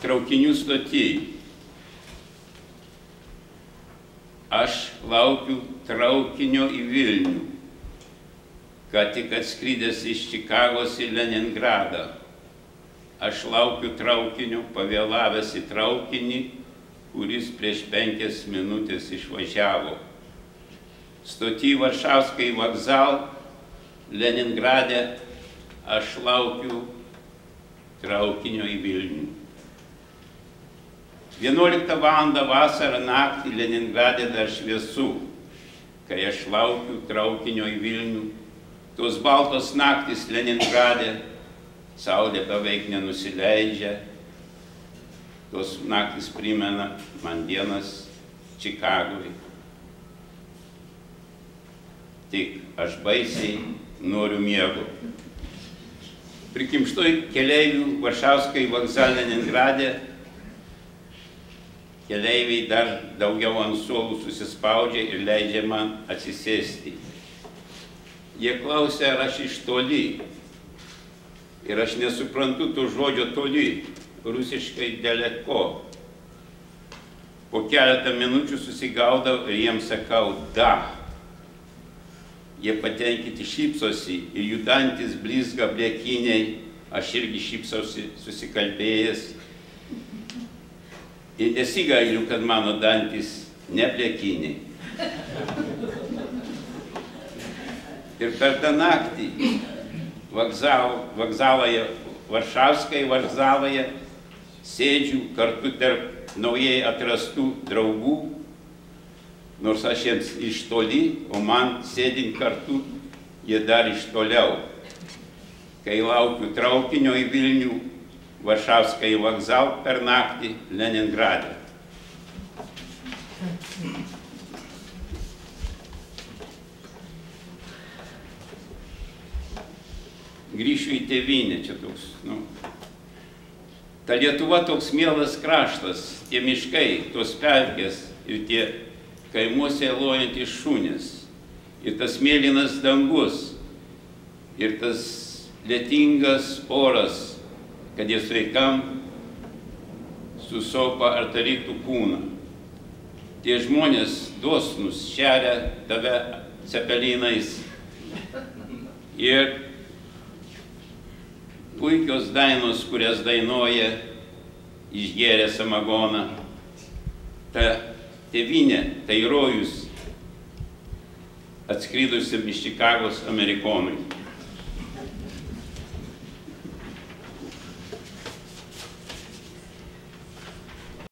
traukinių stotyj. Aš laukiu traukinio į Vilnių, ką tik atskridęs iš Čikagos į Leningradą. Aš laukiu traukinio, pavėlavęs į traukinį, kuris prieš 5 minutės išvažiavo. Stoty Varšavskai vokzal, Leningrade, aš laukiu traukinio į Vilnių. 11 valandą vasarą naktį Leningrade dar šviesu, kai aš laukiu traukinio į Vilnių. Tos baltos naktys Leningrade, saulė beveik nenusileidžia. Tos naktys primena man dienas Čikagoj. Tik aš baisiai noriu miego. Prikimštoj keleivių Varšavskai vokzal Leningrade keleiviai dar daugiau ant suolų susispaudžia ir leidžia man atsisėsti. Jie klausia, ar aš iš toli. Ir aš nesuprantu to žodžio toli, rusiškai daleko. Po keletą minučių susigaudau ir jiems sakau da. Jie patenkinti šypsosi ir jų dantys blizga bliekiniai, aš irgi šypsausi susikalbėjęs. Ir nesigailiu, kad mano dantys ne bliekiniai. Ir per tą naktį vokzaloje, Varšavskai vokzaloje, sėdžiu kartu tarp naujai atrastų draugų, nors aš jiems iš toli, o man sėdint kartu, jie dar iš toliau. Kai laukiu traukinio į Vilnių, Varšavskai vokzal per naktį Leningrade. Grįšiu į tėvynę, čia toks, Ta Lietuva toks mielas kraštas, tie miškai, tos pelkės ir tie kaimuose lojantys šunys, ir tas mėlynas dangus, ir tas lietingas oras, kad jie sveikam susopa ar tarytų kūną. Tie žmonės dosnus šeria tave cepelinais ir puikios dainos, kurias dainuoja išgėrę samagoną. Ta tėvynė, tai rojus atskridusiam iš Čikagos amerikonui.